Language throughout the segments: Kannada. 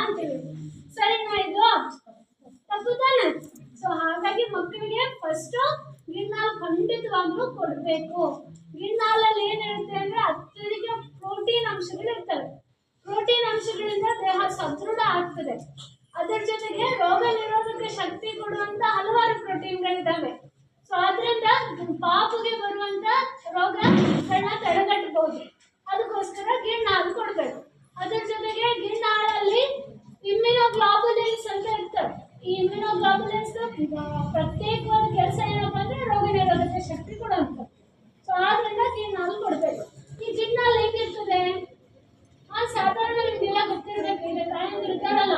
ಅಂತೀವಿ. ಸರಿನಾ? ಇದು ತಪ್ಪು ತಾನೆ? ಸೊ ಹಾಗಾಗಿ ಮಕ್ಕಳಿಗೆ ಫಸ್ಟ್ ಗಿಣ್ಣಾಲು ಖಂಡಿತವಾಗ್ಲೂ ಕೊಡಬೇಕು. ಗಿಣ್ಣಾಲಲ್ಲಿ ಏನಿರುತ್ತೆ ಅಂದ್ರೆ ಅತ್ಯಧಿಕ ಪ್ರೋಟೀನ್ ಅಂಶಗಳು ಇರ್ತವೆ. ಪ್ರೋಟೀನ್ ಅಂಶಗಳಿಂದ ದೇಹ ಸದೃಢ ಆಗ್ತದೆ. ಅದರ ಜೊತೆಗೆ ರೋಗ ನಿರೋಧಕ ಶಕ್ತಿ ಕೊಡುವಂತ ಹಲವಾರು ಪ್ರೋಟೀನ್ಗಳಿದ್ದಾವೆ. ಸೊ ಆದ್ರಿಂದ ಪಾಪುಗೆ ಬರುವಂತ ರೋಗಗಳನ್ನ ತಡೆಗಟ್ಟಬಹುದು. ಅದಕ್ಕೋಸ್ಕರ ಗಿಣ್ಣಾಲು ಕೊಡಬೇಕು. ಅದರ ಜೊತೆಗೆ ಗಿಣ್ಣಾಳಲ್ಲಿ ಇಮ್ಯುನೋಗ್ಲಾಬುಲಿನ್ಸ್ ಅಂತ ಇರ್ತವೆ. ಈ ಇಮ್ಯುನೋಗ್ಲಾಬುಲಿನ್ಸ್ ಪ್ರತ್ಯೇಕವಾದ ಕೆಲಸ ಏನಪ್ಪಾ ಅಂದ್ರೆ ರೋಗ ನಿರೋಧಕ ಶಕ್ತಿ ಕೊಡುವಂತ. ಸೊ ಆದ್ರಿಂದ ಗಿಣ್ಣಾಲು ಕೊಡಬೇಕು. ಈ ಗಿಣ್ಣಾಲು ಹೇಗಿರ್ತದೆ? ಸಾಧಾರಣ ನಿಮಗೆಲ್ಲ ಗೊತ್ತಿರಬೇಕು. ಈಗ ತಾಯಂದಿರ್ತಾರಲ್ಲ,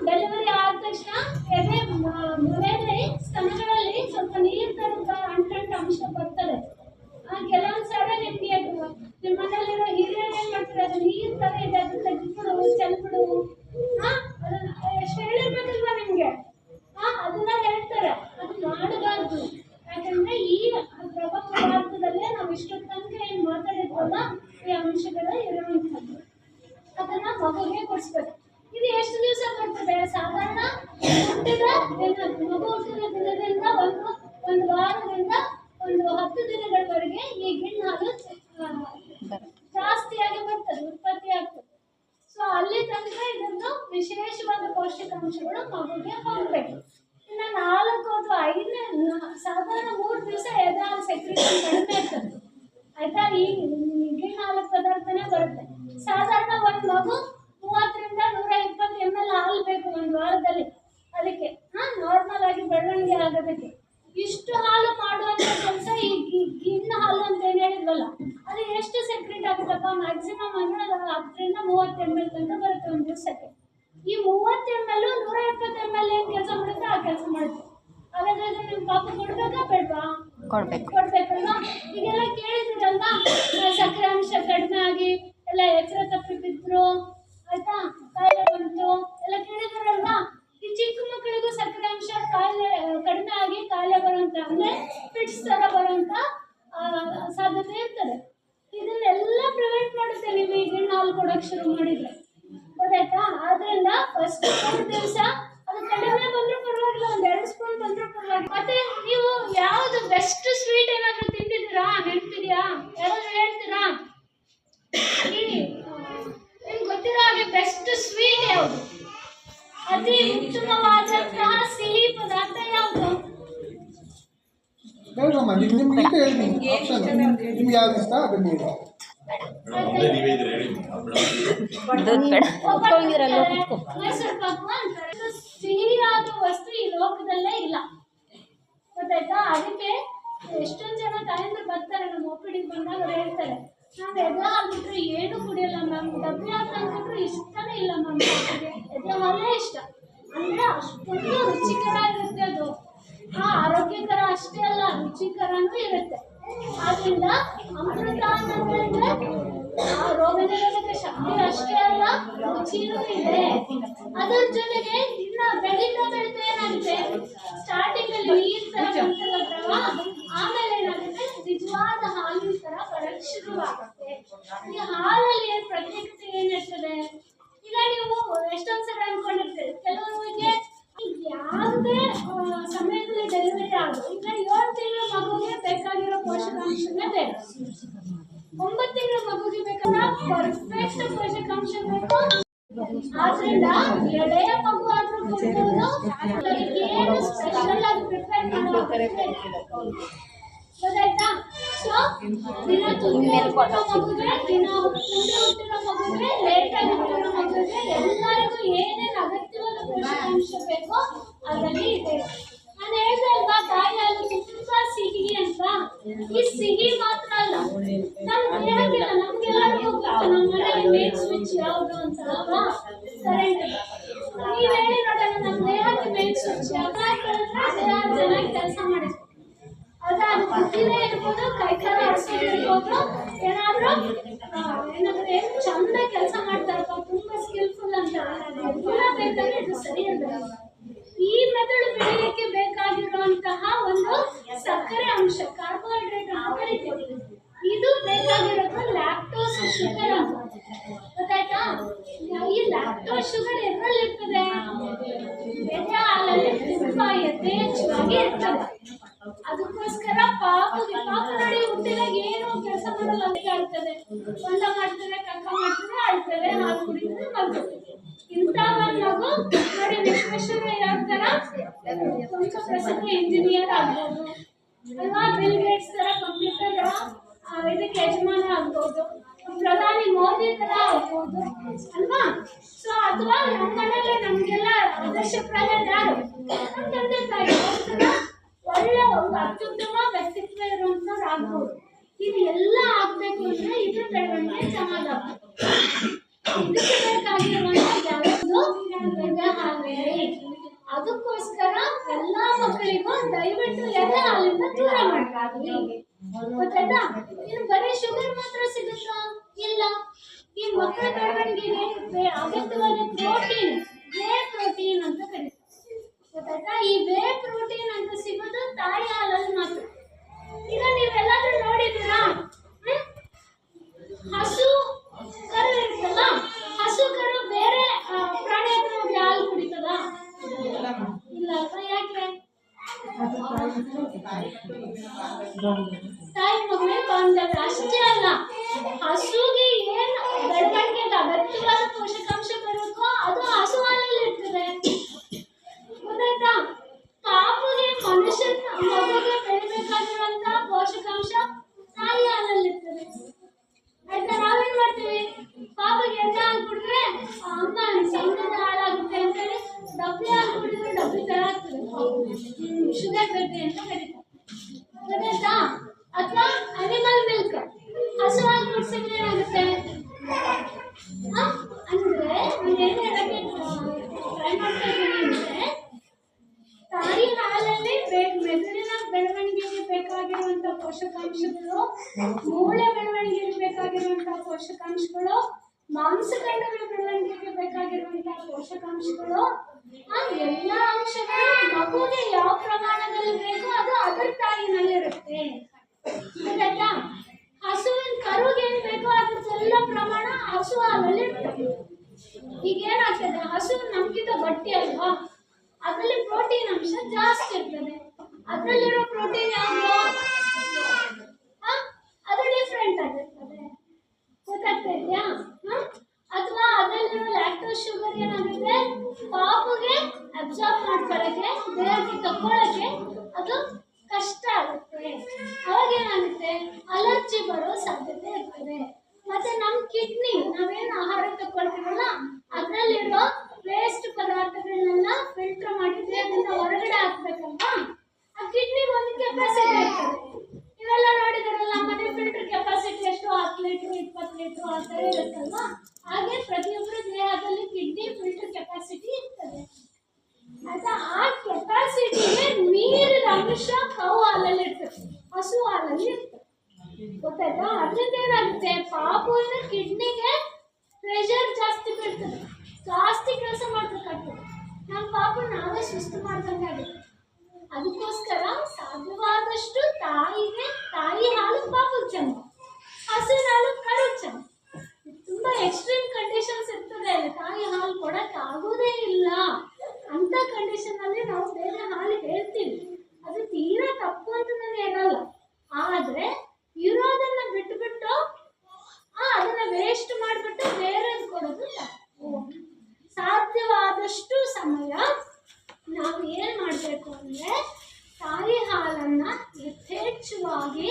ಡೆಲಿವರಿ ಆದ ತಕ್ಷಣ ಮನೆಯಲ್ಲಿ ಸ್ತನಗಳಲ್ಲಿ ಸ್ವಲ್ಪ ನೀರು ತರದ ಅಂಟಂಟು ಅಂಶ ಬರ್ತದೆ. ಕೆಲವೊಂದು ಸಲ ನಿಮ್ಗೆ ನಿಮ್ಮ ಮನೆಯಲ್ಲಿರೋ ಹಿರಿಯರು ಏನ್ ಮಾಡ್ತಾರೆ, ಅದು ನೀರು ತರ ಇದೆ, ಅದು ತೆಗೆದ್ಬಿಡು, ಚೆಲ್ಬಿಡು, ಅದನ್ನ ಎಷ್ಟು ಹೇಳಿರ್ಬೇಕಲ್ವಾ ನಿಮ್ಗೆ? ಅದನ್ನ ಹೇಳ್ತಾರೆ. ಅದು ಮಾಡಬಾರ್ದು. ಯಾಕಂದ್ರೆ ಈ ಪ್ರಭಾವ ಪದಾರ್ಥದಲ್ಲೇ ನಾವು ಇಷ್ಟೊತ್ತು ತನಕ ಏನ್ ಮಾತಾಡಿದ್ವಲ್ಲ, ಈ ಅಂಶಗಳು ಇರುವಂಥದ್ದು. ಅದನ್ನ ಮಗುಗೆ ಕೊಡಿಸ್ಬೇಕು. ಇದು ಎಷ್ಟು ದಿವಸ ಬರ್ತದೆ? ಸಾಧಾರಣ ಹುಟ್ಟಿದ ಮಗು ಹುಟ್ಟಿದ ದಿನದಿಂದ ಒಂದು ವಾರದಿಂದ ಒಂದು 10 ದಿನಗಳವರೆಗೆ ಈ ಗಿಣ್ಣಾಲು ಜಾಸ್ತಿಯಾಗಿ ಬರ್ತದೆ, ಉತ್ಪತ್ತಿ ಆಗ್ತದೆ. ಸೊ ಅಲ್ಲಿ ತನಕ ಇದನ್ನು ವಿಶೇಷವಾದ ಪೌಷ್ಟಿಕಾಂಶಗಳು ಮಗುಗೆ ಹೋಗ್ಬೇಕು. ಇನ್ನು 4 ಅಥವಾ 5 ಸಾಧಾರಣ 3 ದಿವಸ ಎದೆಹಾಲು ಸೆಕ್ರೇಷನ್ ಕಡಿಮೆ ಇರ್ತದೆ. ಆಯ್ತಾ? ಈ ಗಿಣ್ಣಾಲು ಪದಾರ್ಥನೇ ಬರುತ್ತೆ. ಸಾಧಾರಣ ಒಂದು ಮಗು 30 ರಿಂದ 120 ml ಹಾಲು ಬೇಕು ಒಂದು ವಾರದಲ್ಲಿ. ಅದಕ್ಕೆ ನಾರ್ಮಲ್ ಆಗಿ ಬೆಳವಣಿಗೆ ಆಗೋದಕ್ಕೆ ಇಷ್ಟು ಹಾಲು ಮಾಡುವಂತ ಕೆಲಸ ಈ ಗಿಣ್ಣು ಹಾಲು ಅಂತ ಏನ್ ಹೇಳಿದ್ವಲ್ಲ, ಅದು ಎಷ್ಟು ಸೆಕ್ರೆಟ್ ಆಗುತ್ತಪ್ಪ? ಮ್ಯಾಕ್ಸಿಮಮ್ ಅಂದ್ರೆ 10 ರಿಂದ 30 ml ತನಕ ಬರುತ್ತೆ ಒಂದು ದಿವಸಕ್ಕೆ. ಈ 30 ml 120 ml ಏನ್ ಕೆಲಸ ಮಾಡುತ್ತೆ ಆ ಕೆಲಸ ಮಾಡುತ್ತೆ. ಹಾಗಾದ್ರೆ ನಿಮ್ ಪಾಪ ಕೊಡ್ಬೇಕಾ ಬೇಡ್ವಾ? ಕೊಡ್ಬೇಕಲ್ವಾ? ಈಗೆಲ್ಲ ಕೇಳಿದಿರಲ್ವಾ, ಸಕ್ಕರೆ ಅಂಶ ಕಡಿಮೆ ಆಗಿ ಎಲ್ಲ ಎಚ್ಚರ ತಪ್ಪಿ ಬಿದ್ರು, ಆಯ್ತಾ, ಕಾಯಿಲೆ ಬಂತು ಎಲ್ಲ ಕೇಳಿದಿರಲ್ವಾ? ಈ ಚಿಕ್ಕ ಮಕ್ಕಳಿಗೂ ಸಕ್ಕರೆ ಅಂಶ ಕಾಯಿಲೆ ಕಡಿಮೆ ಆಗಿ ಕಾಯಿಲೆ ಬರುವಂತ ಅಂದ್ರೆ ಫಿಟ್ಸ್ ತರ ಬರುವಂತ ಸಾಧ್ಯತೆ ಇರ್ತದೆ. ಇದನ್ನೆಲ್ಲ ಪ್ರಿವೆಂಟ್ ಮಾಡುತ್ತೆ ನೀವು ಈ ಗಿಣ್ಣಾಲು ಕೊಡೋಕೆ ಶುರು ಮಾಡಿದ್ರೆ. ಗೊತ್ತಾಯ್ತಾ? ಆದ್ರಿಂದ ಫಸ್ಟ್ 3 ದಿವಸ ಅದು ಕಡಿಮೆ ಬಂದ್ರೂ ಪರವಾಗಿಲ್ಲ, ಒಂದು 2 ಸ್ಪೂನ್ ಬಂದ್ರೂ ಪರವಾಗಿಲ್ಲ. ಮತ್ತೆ ನೀವು ಯಾವ್ದು ಬೆಸ್ಟ್ ಸ್ವೀಟ್ ಏನಾದ್ರು ತಿಂದಿದ್ದೀರಾ? ನೆನಪಿದ್ಯಾ? ಯಾರಾದ್ರೂ ಹೇಳ್ತೀರಾ? ನಿಮ್ಗೆ ಗೊತ್ತಿರೋ ಹಾಗೆ ಬೆಸ್ಟ್ ಸ್ವೀಟ್ ಯಾವುದು? ಅತಿ ಉತ್ತಮವಾದಂತಹ ಸಿಹಿ ಪದಾರ್ಥ ಯಾವುದು? ಸಿಹಿಯಾದ ವಸ್ತು ಈ ಲೋಕದಲ್ಲೇ ಇಲ್ಲ. ಗೊತ್ತಾಯ್ತಾ? ಅದಕ್ಕೆ ಎಷ್ಟೊಂದು ಜನ ತಾಯಂದ್ರು ಬರ್ತಾರೆ ನಮ್ಮ ಒಪ್ಪಿಡಿಗೆ ಬಂದಾಗ ಅವ್ರು ಹೇಳ್ತಾರೆ, ನಾವು ಎದೆ ಹಾಲು ಬಿಟ್ರೆ ಏನು ಕುಡಿಯಲ್ಲ ಮ್ಯಾಮ್, ಡಬ್ಬಿ ಹಾಲು ತಂದ್ಬಿಟ್ರೆ ಇಷ್ಟನೇ ಇಲ್ಲ ಮ್ಯಾಮ್, ಎದೆ ಹಾಲೇ ಇಷ್ಟ. ಅಂದ್ರೆ ಅಷ್ಟೊಂದು ರುಚಿಕರ ಇರುತ್ತೆ ಅದು. ಆರೋಗ್ಯಕರ ಅಷ್ಟೇ ಅಲ್ಲ, ರುಚಿಕರನೂ ಇರುತ್ತೆ. ಆದ್ರಿಂದ ಅಮೃತ ಅನ್ನೋದ್ರಿಂದ ರೋಗ ನಿರೋಧಕ ಶಕ್ತಿ ಅಷ್ಟೇ ಅಲ್ಲ, ರುಚಿನೂ ಇದೆ. ಅದರ ಜೊತೆಗೆ ಇನ್ನ ಬೆಳೀತಾ ಏನಾಗುತ್ತೆ, ಸ್ಟಾರ್ಟಿಂಗ್ ಅಲ್ಲಿ ನೀರ್ ತರ ಬರ್ತದಲ್ವ, ಆಮೇಲೆ ಏನಾಗುತ್ತೆ ನಿಜವಾದ ಹಾಲಿನ ತರ ಬರಕ್ ಶುರುವಾಗುತ್ತೆ. ಈ ಹಾಲಲ್ಲಿ ಪ್ರತ್ಯೇಕತೆ ಏನಿರ್ತದೆ? ಈಗ ನೀವು ಎಷ್ಟೊಂದ್ಸಲ ಅನ್ಕೊಂಡಿರ್ತೀರಿ, ಕೆಲವರಿಗೆ ಯಾವುದೇ ಸಮಯದಲ್ಲಿ ಡೆಲಿವರಿ ಆಗೋದು, ಈಗ 7 ತಿಂಗಳ ಮಗುಗೆ ಬೇಕಾಗಿರೋ ಪೋಷಕಾಂಶನೇ ಬೇಕು, 9 ತಿಂಗಳ ಮಗುಗೆ ಬೇಕಾದ್ರೆ ಪರ್ಫೆಕ್ಟ್ ಪೋಷಕಾಂಶ ಬೇಕು. ಆದ್ರಿಂದ ಎಳೆಯ ಮಗು ಆದ್ರೂ ಕೊಡ್ಬೋದು, ಏನು ಸ್ಪೆಷಲ್ ಆಗಿ ಪ್ರಿಪೇರ್ ಮಾಡೋ ಗೊತ್ತಾಯ್ತಾ? ಸೊ ದಿನ ಹುಟ್ಟಿರೋ ಮಗುಗೆ, ದಿನ ಹುಟ್ಟಿರೋ ಮಗುಗೆ, ಲೇಟ್ ಆಗಿ ಹುಟ್ಟಿರೋ ಮಗುಗೆ ಎಲ್ಲರಿಗೂ ಏನೇನು ಅಗತ್ಯವಾದ ಪೋಷಕಾಂಶ ಬೇಕೋ ಅದರಲ್ಲಿ ಇದೆ. ನಾನು ಹೇಳ್ದೆ ಅಲ್ವಾ, ತಾಯಿ ಹಾಲು ತುಂಬಾ ಸಿಹಿ ಅಂತ. ಈ ಸಿಹಿ ಮಾತ್ರ ಅಲ್ಲ, ನಮ್ಗೆ ಹೇಳಕ್ಕಿಲ್ಲ, ನಮ್ಗೆಲ್ಲರಿಗೂ ಗೊತ್ತು ನಮ್ಮ ಮನೆಯಲ್ಲಿ ಮೇನ್ ಸ್ವಿಚ್ ಯಾವುದು ಅಂತ ಅಲ್ವಾ? ಕರೆಂಟ್. ನೀವ್ ಹೇಳಿ ನೋಡೋಣ, ನಮ್ಮ ದೇಹಕ್ಕೆ ಮೇನ್ ಸ್ವಿಚ್ ಯಾವ್ದು? ದೇಹ ಚೆನ್ನಾಗಿ ಕೆಲಸ ಮಾಡಿಸ್ತೀವಿ. ಅದು ಗೊತ್ತಿದೆ ಇರ್ಬೋದು, ಕೈಕಾಲ ಆಡ್ಸೋದು ಇರ್ಬೋದು, ಏನಾದ್ರೂ ಏನು ಚಂದ ಕೆಲಸ ಮಾಡ್ತಾರಪ್ಪ, ತುಂಬಾ ಸ್ಕಿಲ್ಫುಲ್ ಅಂತ ಬೇಕಾದ್ರೆ ಇದು ಸರಿ ಅಂತ. ಈ ಮೆದುಳು ಬೆಳೆಯಲಿಕ್ಕೆ ಬೇಕಾಗಿರುವಂತಹ ಒಂದು ಸಕ್ಕರೆ ಅಂಶ, ಕಾರ್ಬೋಹೈಡ್ರೇಟ್ ಅಂತ ಕರಿತೀವಿ, ಇದು ಬೇಕಾಗಿರೋದು ಲ್ಯಾಕ್ಟೋಸ್ ಶುಗರ್ ಅಂತ. ಗೊತ್ತಾಯ್ತಾ? ಈ ಲ್ಯಾಕ್ಟೋಸ್ ಶುಗರ್ ಎದ್ರಲ್ಲಿ ಇರ್ತದೆ? ಎದೆ ಹಾಲಲ್ಲಿ ತುಂಬಾ ಯಥೇಚ್ಛವಾಗಿ ಇರ್ತದೆ. ಅದಕ್ಕೋಸ್ಕರ ಪಾಪ ನೋಡಿ ಹುಟ್ಟಿದಾಗ ಏನು ಕೆಲಸ ಮಾಡಲ್ಲ ಅಂತ ಹೇಳ್ತದೆ. ಹೊಂಡ ಮಾಡ್ತದೆ, ಕಕ್ಕ ಮಾಡ್ತದೆ, ಅಳ್ತದೆ, ಹಾಲು ಕುಡಿತದೆ, ಮಲ್ಕೊಳ್ತದೆ. ಇಂಥವ ಮಗು ನೋಡಿ ವಿಶ್ವೇಶ್ವರಯ್ಯ ಯಾವ ತರ ವಂಶ ಪ್ರಸಿದ್ಧ ಇಂಜಿನಿಯರ್ ಆಗ್ಬೋದು ಅಲ್ವಾ, ಬಿಲ್ ಗೇಟ್ಸ್ ತರ ಕಂಪ್ಯೂಟರ್ ಇದಕ್ಕೆ ಯಜಮಾನ ಆಗ್ಬೋದು, ಪ್ರಧಾನಿ ಮೋದಿ ತರ ಆಗ್ಬೋದು ಅಲ್ವಾ. ಸೊ ಅಥವಾ ನಮ್ಮ ಮನೇಲಿ ನಮ್ಗೆಲ್ಲ ಆದರ್ಶಪ್ರಾಯ ಯಾರು? ನಮ್ಮ ತಂದೆ ತಾಯಿ ಒಳ್ಳೆ ಒಂದು ಅತ್ಯುತ್ತಮ ವ್ಯಕ್ತಿತ್ವ ಇರುವಂತವ್ರು ಆಗ್ಬೋದು. ಇದು ಎಲ್ಲ ಆಗ್ಬೇಕು ಅಂದ್ರೆ ಇದ್ರ ಬೆಳವಣಿಗೆ ಚೆನ್ನಾಗಾಗ್ಬೇಕು. ಇದಕ್ಕೆ ಬೇಕಾಗಿರುವಂತ ಯಾವುದು ಹಾಲೇ. ಅದಕ್ಕೋಸ್ಕರ ಎಲ್ಲಾ ಮಕ್ಕಳಿಗೂ ದಯವಿಟ್ಟು ಎದೆ ಹಾಲಿಂದ ದೂರ ಮಾಡ್ಬಾರ್ದು. ಗೊತ್ತಾಯ್ತಾ? ಇನ್ನು ಬರೀ ಶುಗರ್ ಮಾತ್ರ ಸಿಗುತ್ತಾ? ಇಲ್ಲ. ಈ ಮಕ್ಕಳ ಬೆಳವಣಿಗೆಗೆ ಅಗತ್ಯವಾದ ಪ್ರೋಟೀನ್, ವೇ ಪ್ರೋಟೀನ್ ಅಂತ ಕರೀತಾರೆ. ಗೊತ್ತಾಯ್ತಾ? ಈ ವೇ ಪ್ರೋಟೀನ್ ಅಂತ ಸಿಗೋದು ತಾಯಿ ಹಾಲಲ್ಲಿ ಮಾತ್ರ. ಈಗ ನೀವೆಲ್ಲಾದ್ರೂ ನೋಡಿದ್ದೀರಾ? ಹಸು ಕರು ಇರ್ತಲ್ಲ, ಹಸು ಕರು ಬೇರೆ ಪ್ರಾಣಿ ಹತ್ರ ಹೋಗಿ ಹಾಲು ಕುಡಿತದ? ಇಲ್ಲ ಅಲ್ವಾ? ಯಾಕೆ? ತಾಯಿ ಮಗುವೆ ಬಾಂಧವ್ಯ ಅಷ್ಟೇ ಅಲ್ಲ, ಹಸುಗೆ ಏನು ಬೆಳವಣಿಗೆಗೆ ಅಗತ್ಯವಾದ ಪೋಷಕಾಂಶ ಬರುತ್ತೋ ಅದು ಹಸು ಹಾಲಲ್ಲಿ ಇರ್ತದೆ. ಗೊತ್ತಾಯ್ತಾ? ಪಾಪುಗೆ ಮನುಷ್ಯನ ಮಗುಗೆ ಬೆಳಿಬೇಕಾಗಿರುವಂತ ಪೋಷಕಾಂಶ ತಾಯಿ ಹಾಲಲ್ಲಿ ಇರ್ತದೆ. ಆಯ್ತಾ? ನಾವೇನ್ ಮಾಡ್ತೀವಿ? ಪಾಪಗೆ ಎಣ್ಣೆ ಹಾಲು ಕುಡಿದ್ರೆ ಅಮ್ಮ ಸಂಘದ ಹಾಳಾಗುತ್ತೆ ಅಂತೇಳಿ ಡಬ್ಬಿ ಹಾಲು ಕುಡಿದ್ರೆ ಡಬ್ಬಿ ತರ ಆಗ್ತದೆ, ಶುಗರ್ ಬೇಬಿ ಅಂತ ಕರೀತಾರೆ. ಗೊತ್ತಾಯ್ತಾ? ಅಥವಾ ಅನಿಮಲ್ ಮಿಲ್ಕ್, ಹಸು ಹಾಲು ಕುಡಿಸಿದ್ರೆ ಏನಾಗುತ್ತೆ ಅಂದ್ರೆ ನಾನು ಏನು ಹೇಳಕ್ಕೆ ಟ್ರೈ ಮಾಡ್ತಾ ಇದ್ದೀನಿ ಅಂದ್ರೆ, ತಾಯಿ ಹಾಲಲ್ಲಿ ಮೆದುಳಿನ ಬೆಳವಣಿಗೆಗೆ ಬೇಕಾಗಿರುವಂತಹ ಪೋಷಕಾಂಶಗಳು, ಮೂಳೆ ಬೆಳವಣಿಗೆಗೆ ಬೇಕಾಗಿರುವಂತಹ ಪೋಷಕಾಂಶಗಳು, ಮಾಂಸಖಂಡಗಳ ಬೆಳವಣಿಗೆಗೆ ಬೇಕಾಗಿರುವಂತಹ ಪೋಷಕಾಂಶಗಳು, ಎಲ್ಲ ಅಂಶಗಳು ಮಗುಗೆ ಯಾವ ಪ್ರಮಾಣದಲ್ಲಿ ಬೇಕೋ ಅದು ಅದರ ತಾಯಿನಲ್ಲಿರುತ್ತೆ. ಗೊತ್ತಾಯ್ತಾ? ಹಸುವಿನ ಕರುಗೆ ಏನ್ ಬೇಕೋ ಅದೆಲ್ಲ ಪ್ರಮಾಣ ಹಸು ಹಾಲಲ್ಲಿ ಇರ್ತದೆ. ಈಗ ಏನಾಗ್ತದೆ, ಹಸು ನಮ್ಗಿಂತ ಗಟ್ಟಿ ಅಲ್ವಾ, ಅದರಲ್ಲಿ ಪ್ರೋಟೀನ್ ಅಂಶ ಜಾಸ್ತಿ ಇರ್ತದೆ. ಅದರಲ್ಲಿರೋ ಪ್ರೋಟೀನ್ ಯಾವುದು? ಅದು ಡಿಫ್ರೆಂಟ್ ಆಗಿರ್ತದೆ. ಗೊತ್ತಾಗ್ತಾ ಇದೆಯಾ? ಅಥವಾ ಅದರಲ್ಲಿರೋ ಲ್ಯಾಕ್ಟೋಸ್ ಶುಗರ್ ಏನಾಗುತ್ತೆ, ಪಾಪುಗೆ ಅಬ್ಸಾರ್ಬ್ ಮಾಡ್ಕೊಳ್ಳಕ್ಕೆ, ದೇಹಕ್ಕೆ ತಕ್ಕೊಳ್ಳಕ್ಕೆ ಅದು ಕಷ್ಟ ಆಗುತ್ತೆ. ಅವಾಗ ಏನಾಗುತ್ತೆ, ಅಲರ್ಜಿ ಬರೋ ಸಾಧ್ಯತೆ ಇರ್ತದೆ. ಮತ್ತೆ ನಮ್ಮ ಕಿಡ್ನಿ, ನಾವೇನು ಆಹಾರ ತಗೊಳ್ತೀವಲ್ಲ ಅದರಲ್ಲಿರೋ ವೇಸ್ಟ್ ಪದಾರ್ಥಗಳನ್ನೆಲ್ಲ ಫಿಲ್ಟರ್ ಮಾಡಿ ದೇಹದಿಂದ ಹೊರಗಡೆ ಹಾಕ್ಬೇಕಲ್ವಾ. ಆ ಕಿಡ್ನಿ ಒಂದು ಕೆಪಾಸಿಟಿ ಇರ್ತದೆ. ಇವೆಲ್ಲ ನೋಡಿದಾರಲ್ಲ, ಮನೆ ಫಿಲ್ಟರ್ ಕೆಪಾಸಿಟಿ ಎಷ್ಟು? 10 ಲೀಟರ್ 20 ಲೀಟರ್ ಆ ಥರ ಇರುತ್ತಲ್ವಾ. ಹಾಗೆ ಪ್ರತಿಯೊಬ್ಬರ ದೇಹದಲ್ಲಿ ಕಿಡ್ನಿ ಫಿಲ್ಟರ್ ಕೆಪಾಸಿಟಿ ಇರ್ತದೆ. ಆಯ್ತಾ? ಆ ಕೆಪಾಸಿಟಿಗೆ ಮೀರಿದ ಅಂಶ ಕೌ ಹಾಲಲ್ಲಿ ಇರ್ತದೆ, ಹಸು ಹಾಲಲ್ಲಿ ಇರ್ತದೆ. ಗೊತ್ತಾಯ್ತಾ? ಅದರಿಂದ ಏನಾಗುತ್ತೆ, ಪಾಪುವಿನ ಕಿಡ್ನಿಗೆ ಪ್ರೆಷರ್ ಜಾಸ್ತಿ ಬೀಳ್ತದೆ, ಜಾಸ್ತಿ ಕೆಲಸ ಮಾಡ್ಬೇಕಾಗ್ತದೆ. ನಮ್ಮ ಪಾಪು ನಾವೇ ಸುಸ್ತು ಮಾಡ್ದಂಗಾಗುತ್ತೆ. ಅದಕ್ಕೋಸ್ಕರ ಸಾಧ್ಯವಾದಷ್ಟು ತಾಯಿ ಹಾಲು ಪಾಪು ಚೆಂದ, ಹಸಿರು ಹಾಲು ಕರು ಚೆಂದ. ತುಂಬಾ ಎಕ್ಸ್ಟ್ರೀಮ್ ಕಂಡೀಷನ್ಸ್ ಇರ್ತದೆ, ತಾಯಿ ಹಾಲು ಕೊಡಕ್ಕೆ ಆಗೋದೇ ಇಲ್ಲ ಅಂತ ಕಂಡೀಷನ್ ಅಲ್ಲಿ ನಾವು ಬೇರೆ ಹಾಲು ಹೇಳ್ತೀವಿ. ಅದು ತೀರಾ ತಪ್ಪು ಅಂತ ನಾನು ಹೇಳಲ್ಲ, ಆದ್ರೆ ಇರೋದನ್ನ ಬಿಟ್ಬಿಟ್ಟು ಅದನ್ನ ವೇಸ್ಟ್ ಮಾಡ್ಬಿಟ್ಟು ಬೇರೆ ಕೊಡೋದು ತಪ್ಪು. ಸಾಧ್ಯವಾದಷ್ಟು ಸಮಯ ನಾವು ಏನ್ ಮಾಡ್ಬೇಕು ಅಂದ್ರೆ, ತಾಯಿ ಹಾಲನ್ನ ಯಥೇಚ್ಛವಾಗಿ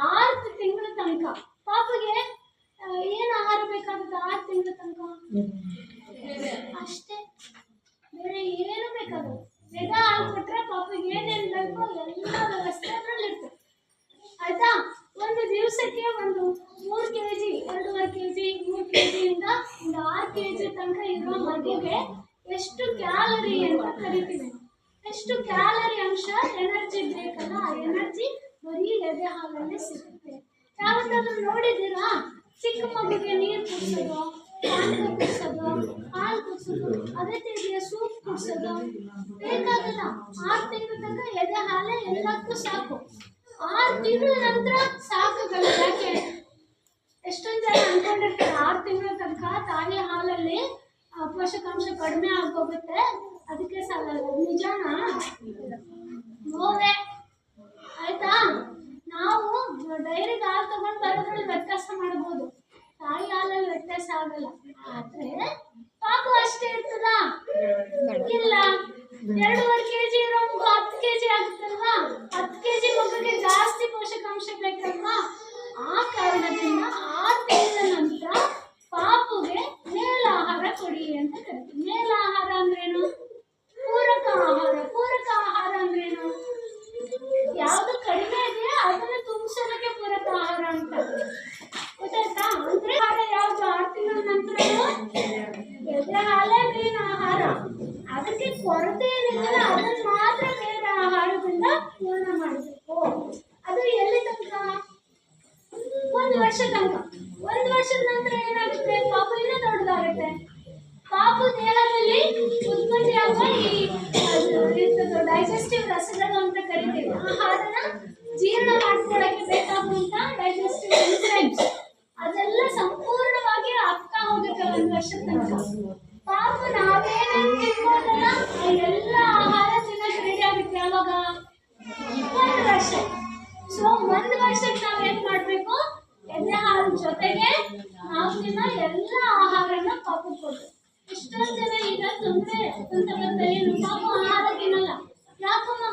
6 ತಿಂಗಳ ತನಕ, ಪಾಪಗೆ ಏನು ಆಹಾರ ಬೇಕಾಗುತ್ತೆ 6 ತಿಂಗಳ ತನಕ ಅಷ್ಟೇ, ಬೇರೆ ಏನು ಬೇಕಾಗುತ್ತೆ. ಎದೆ ಹಾಲು ಕೊಟ್ರೆ ಪಾಪಗೆ ಏನೇನು ಬೇಕೋ ಎಲ್ಲ ವ್ಯವಸ್ಥೆ ಅದರಲ್ಲಿ ಇರ್ತದೆ. ಆಯ್ತಾ? ಒಂದು ದಿವಸಕ್ಕೆ ಒಂದು 3 kg 2.5 kg 3 kgಯಿಂದ ಒಂದು 6 kg ತನಕ ಇರೋ ಮಗುಗೆ ಎಷ್ಟು ಕ್ಯಾಲರಿ ಅಂತ ಕರಿತೀವಿ, ಎಷ್ಟು ಕ್ಯಾಲರಿ ಅಂಶ ಎನರ್ಜಿ ಬೇಕಲ್ಲ, ಆ ಎನರ್ಜಿ ಬರೀ ಎದೆ ಹಾಲಲ್ಲಿ ಸಿಗುತ್ತೆ. ಯಾವತ್ತಾದ್ರೂ ನೋಡಿದ್ದೀರಾ ಚಿಕ್ಕ ಮಗುಗೆ ನೀರು ಕುಡಿಸೋದು, ಕುಡಿಸೋದು, ಹಾಲು ಕುಡಿಸೋದು, ಅದೇ ರೀತಿಯ ಸೂಪ್ ಕುಡಿಸೋದು ಬೇಕಾಗಲ್ಲ. 6 ತಿಂಗಳ ತನಕ ಎದೆ ಹಾಲೇ ಎಲ್ಲಕ್ಕೂ ಸಾಕು. 6 ತಿಂಗಳ ನಂತರ ಸಾಕಾಗಲ್ಲ. ಯಾಕೆ? ಎಷ್ಟೊಂದು ಜನ ಅನ್ಕೊಂಡಿರ್ತಾರೆ 6 ತಿಂಗಳ ತನಕ ತಾಯಿ ಹಾಲಲ್ಲಿ ಪೋಷಕಾಂಶ ಕಡಿಮೆ ಆಗೋಗುತ್ತೆ, ಅದಕ್ಕೆ ಸಾಲಲ್ಲ. ನಿಜಾನಾ? ನೋವೇ. ಆಯ್ತಾ? ನಾವು ಡೈರಿಗೆ ಹಾಲು ತಗೊಂಡು ಬರೋದ್ರಲ್ಲಿ ವ್ಯತ್ಯಾಸ ಮಾಡ್ಬೋದು, ತಾಯಿ ಹಾಲಲ್ಲಿ ವ್ಯತ್ಯಾಸ ಆಗಲ್ಲ. ಆದ್ರೆ ಪಾಪು ಅಷ್ಟೇ ಇರ್ತದ ಇಲ್ಲ. 2.5 kg ಇರೋ ಮಗು 10 kg ಆಗುತ್ತಲ್ವಾ? 10 kg ಮಗುಗೆ ಜಾಸ್ತಿ ಪೋಷಕಾಂಶ ಬೇಕಲ್ವಾ? ಆ ಕಾರಣದಿಂದ 6 ತಿಂಗಳ ನಂತರ ಪಾಪುಗೆ ಮೇಲಾಹಾರ ಕೊಡಿ ಅಂತ ಕರಿತೀವಿ. ಮೇಲಾಹಾರ ಅಂದ್ರೇನು? ಪೂರಕ ಆಹಾರ. ಪೂರಕ ಆಹಾರ ಅಂದ್ರೇನು? ಯಾವ್ದು ಕಡಿಮೆ ಇದೆಯಾ ಅದನ್ನ ತುಂಬಿಸೋದಕ್ಕೆ ಪೂರಕ ಆಹಾರ ಅಂತ. ಗೊತ್ತಾಯ್ತಾ? ಅಂದ್ರೆ ಆಹಾರ ಯಾವ್ದು? 6 ತಿಂಗಳ ನಂತರ ಎದೆ ಹಾಲೇ ಮೇನ್ ಆಹಾರ. ಅದಕ್ಕೆ ಕೊರತೆ ಏನಿಲ್ಲ, ಅದನ್ನ ಮಾತ್ರ ಬೇರೆ ಆಹಾರದಿಂದ ಪೂರ್ಣ ಮಾಡಬೇಕು. ಅದು ಎಲ್ಲಿ ತನಕ? 1 ವರ್ಷ ತನಕ. 1 ವರ್ಷದ ನಂತರ ಏನಾಗುತ್ತೆ? ಪಾಪು ಇನ್ನೂ ದೊಡ್ಡದಾಗುತ್ತೆ. ಪಾಪು ದೇಹದಲ್ಲಿ ಉತ್ಪತ್ತಿಯಾಗುವ ಡೈಜೆಸ್ಟಿವ್ ರಸಗಳು ಅಂತ ಕರಿತೀವಿ. ಆಹಾರನ ಜೀರ್ಣ ಮಾಡ್ಕೊಳ್ಳಕ್ಕೆ ಬೇಕಾಗುವಂತ ಡೈಜೆಸ್ಟಿವ್ ಎನ್ಸೈಮ್ಸ್ ಅದೆಲ್ಲ ಸಂಪೂರ್ಣವಾಗಿ ಆಗ್ತಾ ಹೋಗುತ್ತೆ 1 ವರ್ಷದ ತನಕ. ಪಾಪು ನಾವೇನೇನು ತಿನ್ಬೋದಲ್ಲ ಎಲ್ಲ ಆಹಾರ ತಿನ್ನಕ್ಕೆ ರೆಡಿ ಆಗುತ್ತೆ. ಯಾವಾಗ? 1 ವರ್ಷ. ಸೊ 1 ವರ್ಷಕ್ಕೆ ನಾವೇನ್ ಮಾಡ್ಬೇಕು? ಎದೆ ಹಾಲು ಜೊತೆಗೆ ನಾವು ತಿನ್ನೋ ಎಲ್ಲ ಆಹಾರನ ಪಾಪು ಕೊಡ್ಬೇಕು. ಎಷ್ಟೊಂದು ಜನ ಈಗ ತೊಂದರೆ ಏನು ಪಾಪು ಆಹಾರ ತಿನ್ನಲ್ಲ. ಯಾಕಮ್ಮ?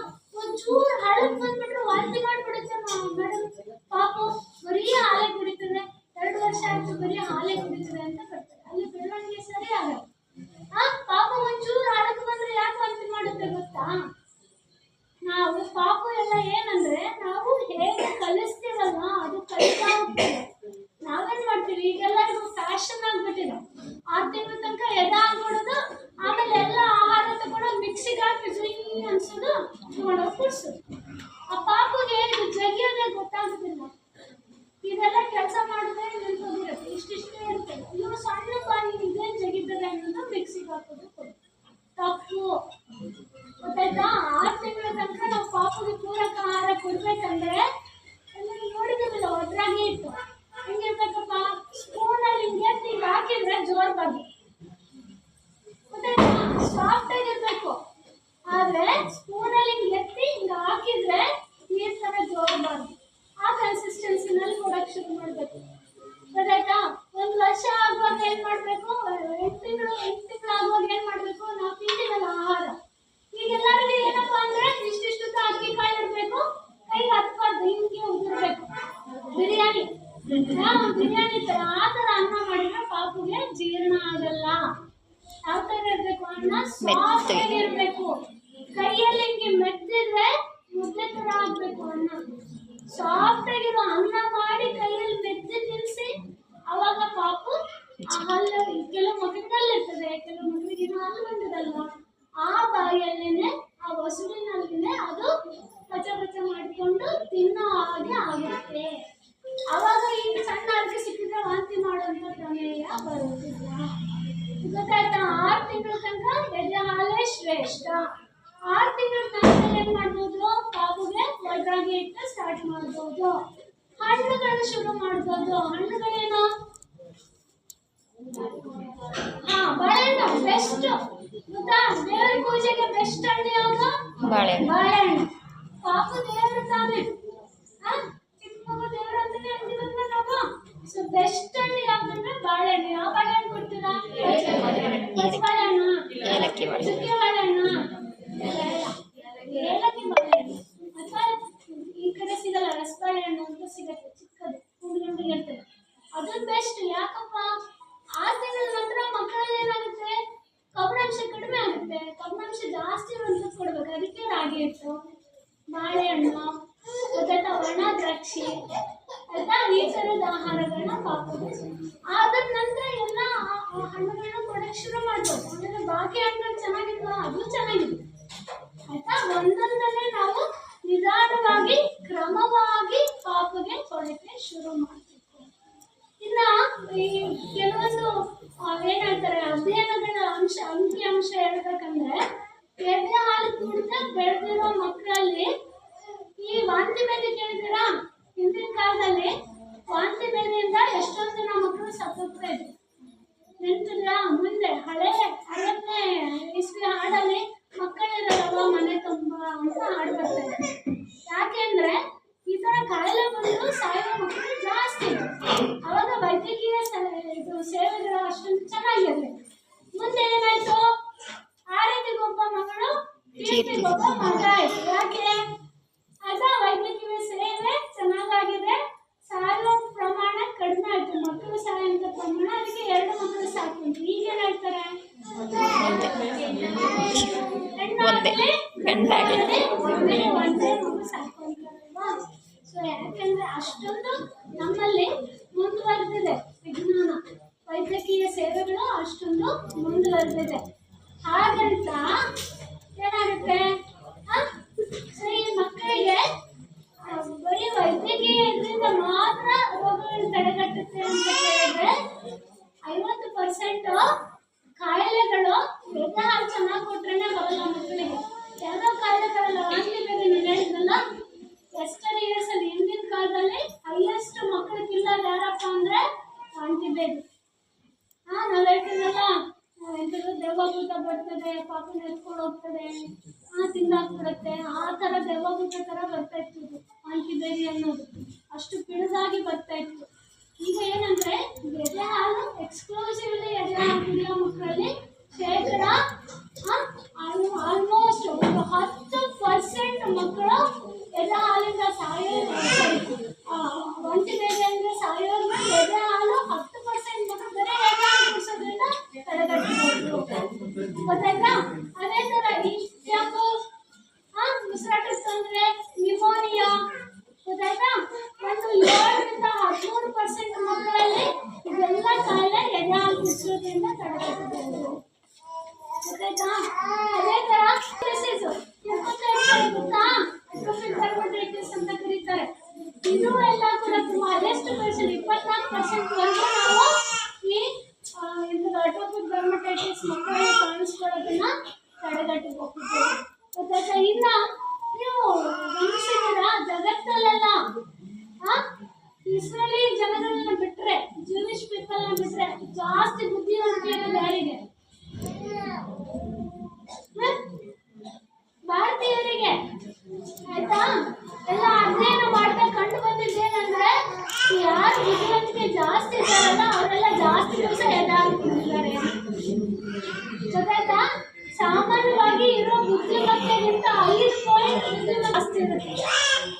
ಒಂಚೂರು ಹಳಕ್ ಬಂದ್ಬಿಟ್ರೆ ವಾಂತಿ ಮಾಡ್ಬಿಡುತ್ತೆ ಮೇಡಮ್. ಪಾಪು ಬರೀ ಹಾಲೆ ಕುಡಿತದೆ, 2 ವರ್ಷ ಆಯ್ತು ಬರೀ ಹಾಲೆ ಕುಡಿತದೆ ಅಂತ ಬರ್ತಾರೆ. ಅಲ್ಲಿ ಬೆಳವಣಿಗೆ ಸರಿ ಆಗಲ್ಲ. ಪಾಪು ಒಂಚೂರು ಹಳಕ್ ಬಂದ್ರೆ ಯಾಕೆ ವಾಂತಿ ಮಾಡುತ್ತೆ ಗೊತ್ತಾ? ನಾವು ಪಾಪು ಎಲ್ಲ ಏನಂದ್ರೆ ನಾವು ಹೇಗೆ ಕಲಿಸ್ತೀವಲ್ಲ ಅದು ಕಲಿತಾ ಹೋಗ್ತದೆ. ನಾವೇನ್ ಮಾಡ್ತೀವಿ ಈಗೆಲ್ಲರಿಗೂ ಫ್ಯಾಷನ್ ಆಗ್ಬಿಟ್ಟಿದೆ. 6 ತಿಂಗಳ ತನಕ ಎದೆ ಆಗ್ಬಿಡೋದು, ಆಮೇಲೆ ಎಲ್ಲ ಆಹಾರ ತಗೊಂಡು ಮಿಕ್ಸಿಗೆ ಹಾಕಿ ಜುಯ್ ಅನ್ಸೋದು, ಮಾಡೋದು ಕುಡ್ಸೋದು. ಆ ಪಾಪುಗೆ ಇದು ಜಗಿಯೋದೇ ಗೊತ್ತಾಗುದಿಲ್ಲ. ಇದೆಲ್ಲ ಕೆಲಸ ಮಾಡಿದ್ರೆ ನಿಂತೋಗಿರುತ್ತೆ, ಇಷ್ಟಿಷ್ಟೇ ಇರ್ತದೆ. ಇವರು ಸಣ್ಣ ಬಾಯಿ ಇದೇನು ಜಗಿದ್ದಾರೆ ಅನ್ನೋದು ಮಿಕ್ಸಿಗೆ ಹಾಕೋದು ತಪ್ಪು. ಗೊತ್ತಾಯ್ತಾ? 6 ತಿಂಗಳ ತನಕ ನಾವು ಪಾಪುಗೆ ಪೂರಕ ಆಹಾರ ಕೊಡ್ಬೇಕಂದ್ರೆ ನೋಡಿದಿಲ್ಲ ಒದ್ರಾಗಿ ಇಟ್ಟು ಹೆಂಗಿರ್ಬೇಕಪ್ಪ? ಸ್ಪೂನಲ್ಲಿ ಹಿಂಗೆ ಹಾಕಿದ್ರೆ ಜೋರ್ ಬರ್ದು. ಗೊತ್ತಾಯ್ತಾ? ಸಾಫ್ಟ್ ಆಗಿರ್ಬೇಕು. ಆದ್ರೆ ಸ್ಪೂನಲ್ಲಿ ಎತ್ತಿ ಹಿಂಗ ಹಾಕಿದ್ರೆ ನೀರ್ ತರ ಜೋರ್ ಬರ್ದು. ಆ ಕನ್ಸಿಸ್ಟೆನ್ಸಿನಲ್ಲಿ ಕೊಡಕ್ ಶುರು ಮಾಡ್ಬೇಕು. ಗೊತ್ತಾಯ್ತಾ? 1 ವರ್ಷ ಆಗುವಾಗ ಏನ್ ಮಾಡ್ಬೇಕು? 8 ತಿಂಗಳು ಆಗುವಾಗ ಏನ್ ಮಾಡ್ಬೇಕು? ನಾವು ತಿಂತೀವಲ್ಲ ಆಹಾರ, ಈಗೆಲ್ಲರಿಗೂ ಏನಪ್ಪಾ ಅಂದ್ರೆ ಇಷ್ಟಿಷ್ಟು ಅಕ್ಕಿ ಕಾಳು ಇರ್ಬೇಕು, ಕೈಗೆ ಹತ್ಬಾರ್ದು, ಹಿಂಗೆ ಉದುರ್ಬೇಕು. ಬಿರಿಯಾನಿ ಬಿರಿಯಾನಿ ತರ ಆ ತರ ಅನ್ನ ಮಾಡಿದ್ರೆ ಪಾಪುಗೆ ಜೀರ್ಣ ಆಗಲ್ಲ. ಯಾವ ತರ ಇರ್ಬೇಕು? ಅನ್ನ ಸಾಫ್ಟ್ ಆಗಿ ಇರ್ಬೇಕು. ಕೈಯಲ್ಲಿ ಹಿಂಗೆ ಮೆತ್ತಿದ್ರೆ ಮುದ್ದೆ ತರ ಆಗ್ಬೇಕು. ಅನ್ನ ಸಾಫ್ಟ್ ಆಗಿರೋ ಅನ್ನ ಮಾಡಿ ಕೈಯಲ್ಲಿ ಮೆತ್ತಿ ತಿನ್ಸಿ, ಅವಾಗ ಪಾಪು ಹಲ್ಲು ಕೆಲವು ಮಗುವಿನಲ್ಲಿ ಇರ್ತದೆ, ಕೆಲವು ಮಗುವಿಗೆ ಹಲ್ಲು ಬಂದಿರಲ್ವಾ, ಆ ಬಾಯಲ್ಲೇನೆ ಆ ಹೊಸಲಿನಲ್ಲಿನೇ ಅದು ಪಚ ಮಾಡಿಕೊಂಡು ತಿನ್ನೋ ಹಾಗೆ ಆಗುತ್ತೆ. ಅವಾಗ ಈಗ ಸಣ್ಣ ಅಡಿಕೆ ಸಿಕ್ಕಿದ್ರೆ ವಾಂತಿ ಮಾಡುವಂತ ಪ್ರಮೇಯ ಬರುತ್ತಿಲ್ಲ. ಗೊತ್ತಾಯ್ತಾ? 6 ತಿಂಗಳ ತನಕ ಎದೆ ಹಾಲೇ ಶ್ರೇಷ್ಠ. 6 ತಿಂಗಳ ತನಕ ಏನ್ ಮಾಡ್ಬೋದು? ಪಾಪುಗೆ ಒಡ್ರಾಗಿ ಇಟ್ಟು ಸ್ಟಾರ್ಟ್ ಮಾಡ್ಬೋದು. ಹಣ್ಣುಗಳು ಶುರು ಮಾಡ್ಬೋದು. ಹಣ್ಣುಗಳೇನು? ಬಾಳೆಹಣ್ಣು ಬೆಸ್ಟ್. ಗೊತ್ತಾ? ದೇವರ ಪೂಜೆಗೆ ಬೆಸ್ಟ್ ಹಣ್ಣು ಯಾವುದು? ಬಾಳೆಹಣ್ಣು. ಪಾಪು ದೇವರು ತಾನೆ, ಚಿಕ್ಕ ಮಗು ದೇವರು ಅಂತಾನೆ ಅಂದಿರೋದ್ನ ನಾವು. ಸೊ ಬೆಸ್ಟ್ ಹಣ್ಣು ಯಾವ್ದಂದ್ರೆ ಬಾಳೆಹಣ್ಣು. ಯಾವ ಬಾಳೆಹಣ್ಣು ಕೊಡ್ತೀರಾ? ಬಾಳೆಹಣ್ಣು, ಚುಕ್ಕೆ ಬಾಳೆಹಣ್ಣು, ಏಲಕ್ಕಿ ಬಾಳೆಹಣ್ಣು. ಅಥವಾ ಈ ಕಡೆ ಸಿಗಲ್ಲ, ರಸಬಾಳೆಹಣ್ಣು ಅಂತ ಸಿಗತ್ತೆ, ಚಿಕ್ಕದು ಗುಂಡು ಇರ್ತದೆ, ಅದು ಬೆಸ್ಟ್. ಯಾಕಪ್ಪ? 6 ತಿಂಗಳ ನಂತರ ಮಕ್ಕಳಲ್ಲಿ ಏನಾಗುತ್ತೆ? ಕಬ್ಬಿಣಾಂಶ ಕಡಿಮೆ ಆಗುತ್ತೆ. ಕಬ್ಬಿಣಾಂಶ ಜಾಸ್ತಿ ಒಂದು ಕೊಡ್ಬೇಕು. ಅದಕ್ಕೆ ರಾಗಿ ಹಿಟ್ಟು, ಬಾಳೆಹಣ್ಣು, ಗೊತ್ತಾಯ್ತಾ? ಒಣ ದ್ರಾಕ್ಷಿ, ಆಯ್ತಾ? ಈ ಥರದ ಆಹಾರಗಳನ್ನ ಪಾಪುಗೆ. ಅದ್ರ ನಂತರ ಎಲ್ಲ ಹಣ್ಣುಗಳನ್ನ ಕೊಡಕ್ಕೆ ಶುರು ಮಾಡ್ಬೋದು. ಆಮೇಲೆ ಬಾಕಿ ಹಣ್ಣುಗಳು ಚೆನ್ನಾಗಿಲ್ವಾ? ಅದು ಚೆನ್ನಾಗಿದೆ. ಆಯ್ತಾ? ಒಂದೊಂದನ್ನೇ ನಾವು ನಿಧಾನವಾಗಿ ಕ್ರಮವಾಗಿ ಪಾಪುಗೆ ಕೊಡಕ್ಕೆ ಶುರು ಮಾಡ್ಬೇಕು. ಇನ್ನ ಈ ಕೆಲವೊಂದು ಏನ್ ಹೇಳ್ತಾರೆ ಅಧ್ಯಯನಗಳ ಅಂಕಿ ಅಂಶ ಹೇಳ್ಬೇಕಂದ್ರೆ, ಎದೆ ಹಾಲು ಕುಡಿದ ಬೆಳೆದಿರೋ ಮಕ್ಕಳಲ್ಲಿ ಈ ವಾಂತಿ ಭೇದಿ ಕೇಳಿದ್ದೀರಾ? ಹಿಂದಿನ ಕಾಲದಲ್ಲಿ ವಾಂತಿ ಭೇದಿಯಿಂದ ಎಷ್ಟೊಂದು ಜನ ಮಕ್ಕಳು ಸತ್ತೋಗ್ತಾ ಇದ್ರು. ನೆನ್ಪಿಲ್ಲ? ಮುಂದೆ ಹಳೆ ಕೀರ್ತಿ ಒಬ್ಬ ಮಗ ಆಯ್ತು. ಯಾಕೆ ಅದ ವೈದ್ಯಕೀಯ ಸೇವೆ ಚೆನ್ನಾಗಾಗಿದೆ, ಸಾಯೋ ಪ್ರಮಾಣ ಕಡಿಮೆ ಆಯ್ತು, ಮಕ್ಕಳು ಸಾಯುವಂತ ಪ್ರಮಾಣ. ಅದಕ್ಕೆ 2 ಮಕ್ಕಳು ಸಾಕು. ಈಗ ಏನ್ ಹೇಳ್ತಾರೆ, ಒಂದೇ ಮಗು ಸಾಕು ಅಂತಾರಲ್ವಾ. ಸೊ ಯಾಕಂದ್ರೆ ಅಷ್ಟೊಂದು ನಮ್ಮಲ್ಲಿ ಮುಂದುವರೆದಿದೆ ವಿಜ್ಞಾನ, ವೈದ್ಯಕೀಯ ಸೇವೆಗಳು ಅಷ್ಟೊಂದು ಮುಂದುವರೆದಿದೆ. ಹಾಗಂತ ಏನಾಗುತ್ತೆ, ಸೊ ಈ ಮಕ್ಕಳಿಗೆ ಬರೀ ವೈದ್ಯಕೀಯ ಇದರಿಂದ ಮಾತ್ರ ರೋಗಗಳನ್ನು ತಡೆಗಟ್ಟುತ್ತೆ ಅಂತ ಹೇಳಿದ್ರೆ 50% ಕಾಯಿಲೆಗಳು ಎದೆ ಹಾಲು ಚೆನ್ನಾಗಿ ಕೊಟ್ರೇನೆ ಬರಲ್ಲ ಮಕ್ಕಳಿಗೆ. ಯಾವುದೋ ಕಾಯಿಲೆಗಳೆಲ್ಲ ವಾಂತಿ ಬೇರೆ ನಾನು ಹೇಳಿದ್ನಲ್ಲ, ಎಸ್ಟರ್ ಇಯರ್ಸ್ ಅಲ್ಲಿ ಹಿಂದಿನ ಕಾಲದಲ್ಲಿ ಹೈಯೆಸ್ಟ್ ಮಕ್ಕಳಿಗಿಲ್ಲ ಯಾರಪ್ಪ ಅಂದ್ರೆ ವಾಂತಿ ಬೇರೆ. ನಾವು ಹೇಳ್ತೀನಲ್ಲ, ಎಂಥದ್ದು ದೆವ್ವಭೂತ ಬರ್ತದೆ, ಪಾಪನ ಎತ್ಕೊಂಡು ಹೋಗ್ತದೆ, ತಿಂದಾಕ್ಬಿಡುತ್ತೆ, ಆ ಥರ ದೆವ್ವಭೂತ ಥರ ಬರ್ತಾ ಇತ್ತು ವಾಂತಿ ಬೇರೆ ಅನ್ನೋದು. ಅಷ್ಟು ಪಿಡುಗಾಗಿ ಬರ್ತಾ ಇತ್ತು. ಈಗ ಏನಂದ್ರೆ ಎದೆ ಹಾಲು ಎಕ್ಸ್ಕ್ಲೂಸಿವ್ಲಿ ಎದೆ ಹಾಲು ಕುಡಿಯೋ ಮಕ್ಕಳಲ್ಲಿ ಶೇಕಡ ಆಲ್ಮೋಸ್ಟ್ 10% ಮಕ್ಕಳು ಎದೆ ಹಾಲಿಂದ ವಾಂತಿ ಬೇರೆ ಅಂದ್ರೆ ಸಾಯೋರ್ನ ಎದೆ ಹಾಲು 10% ಮಕ್ಕಳು ಬರೀ ಎದೆ ಹಾಲು ಕುಡಿಸೋದ್ರಿಂದ ತಡೆಗಟ್ಟಬಹುದು. ಗೊತ್ತಾಯ್ತಾ? ಅದೇ ತರ ಇಷ್ಟ್ಯಾಕು ಉಸಿರಾಟದ ತೊಂದರೆ, ನ್ಯೂಮೋನಿಯಾ, ಗೊತ್ತಾಯ್ತಾ? ಒಂದು 7ರಿಂದ 13% ಮಕ್ಕಳಲ್ಲಿ ಇದೆಲ್ಲ ಕಾಯಿಲೆ ಎದೆ ಹಾಲು ಕುಡಿಸೋದ್ರಿಂದ ತಡೆಗಟ್ಟಬಹುದು. ಗೊತ್ತಾಯ್ತಾ? ಅದೇ ತರ ಗೊತ್ತಾ, ಅಟ್ರೋಫಿಕ್ ಡರ್ಮಟೈಟಿಸ್ ಅಂತ ಕರೀತಾರೆ. ಇದು ಎಲ್ಲ ಕೂಡ ತುಂಬಾ ಎಷ್ಟು ಪರ್ಸೆಂಟ್ 24% ವರೆಗೂ ನಾವು ಈ ಅಟ್ರೋಫಿಕ್ ಡರ್ಮಟೈಟಿಸ್ ಮಕ್ಕಳಿಗೆ ಕಾಣಿಸ್ಕೊಳ್ಳೋದನ್ನ ತಡೆಗಟ್ಟಬಹುದು. ಗೊತ್ತಾಯ್ತಾ? ಇನ್ನ ನೀವು ಗಮನಿಸಿದ್ದೀರಾ, ಜಗತ್ತಲ್ಲೆಲ್ಲ ಇಸ್ರೇಲಿ ಜನಗಳನ್ನ ಬಿಟ್ರೆ, ಜೂವಿಶ್ ಪೀಪಲ್ ನ ಬಿಟ್ರೆ ಜಾಸ್ತಿ ಬುದ್ಧಿವಂತಿಕೆ ಇರೋದು ಯಾರಿಗೆ? ಭಾರತೀಯರಿಗೆ. ಆಯ್ತಾ? ಎಲ್ಲ ಅಧ್ಯಯನ ಮಾಡ್ತಾ ಕಂಡು ಬಂದಿದ್ದೇನೆಂದ್ರೆ, ಯಾರು ಬುದ್ಧಿವಂತಿಕೆ ಜಾಸ್ತಿ ಇದ್ದಾರಲ್ಲ ಅವರೆಲ್ಲ ಜಾಸ್ತಿ ದಿವಸ ಎದೆ ಹಾಕ್ತಿದ್ದಾರೆ. ಗೊತ್ತಾಯ್ತಾ? ಸಾಮಾನ್ಯವಾಗಿ ಇರೋ ಬುದ್ಧಿಮತ್ತೆಗಿಂತ 5 ಪಾಯಿಂಟ್ ಬುದ್ಧಿಮತ್ತೆ ಜಾಸ್ತಿ ಇರುತ್ತೆ.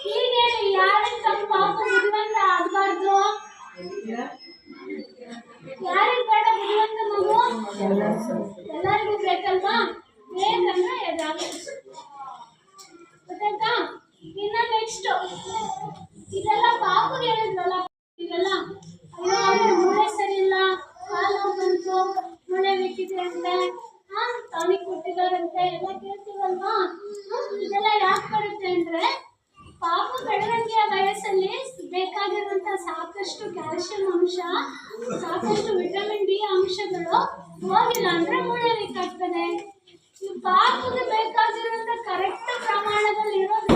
ಹೀಗೆ ಯಾರಿಗೆ ತಮ್ಮ ಪಾಪ ಬುದ್ಧಿವಂತ ಆಗಬಾರ್ದು? ಯಾರಿಗೆ ಬೇಡ ಬುದ್ಧಿವಂತ ಮಗು? ಎಲ್ಲರಿಗೂ ಬೇಕಲ್ವಾ? ಬೇಕಂದ್ರೆ ಎದೆ ಹಾಲು. ಗೊತ್ತಾಯ್ತಾ? ಇನ್ನ ನೆಕ್ಸ್ಟ್ ಇದೆಲ್ಲ ಪಾಪಗೆ ಹೇಳಿದ್ರಲ್ಲ, ಈಗೆಲ್ಲ ಅಯ್ಯೋ ಅವ್ರಿಗೆ ಮೂಳೆ ಸರಿ ಇಲ್ಲ, ಕಾಲು ಬಂತು, ಮೂಳೆ ಬೇಕಿದೆ ಅಂತೆ, ಟಾನಿಕ್ ಕೊಟ್ಟಿದ್ದಾರಂತೆ ಎಲ್ಲ ಕೇಳ್ತೀವಲ್ವಾ. ಇದೆಲ್ಲ ಯಾಕೆ ಬರುತ್ತೆ ಅಂದ್ರೆ, ಪಾಪ ಬೆಳವಣಿಗೆಯ ವಯಸ್ಸಲ್ಲಿ ಬೇಕಾಗಿರುವಂತ ಸಾಕಷ್ಟು ಕ್ಯಾಲ್ಸಿಯಂ ಅಂಶ, ಸಾಕಷ್ಟು ವಿಟಮಿನ್ ಡಿ ಅಂಶಗಳು ಹೋಗಿಲ್ಲ ಅಂದ್ರೆ ಮೂಳೆ ವೀಕ್ ಆಗ್ತದೆ. ಈ ಪಾಪಗೆ ಬೇಕಾಗಿರುವಂತ ಕರೆಕ್ಟ್ ಪ್ರಮಾಣದಲ್ಲಿ ಇರೋದು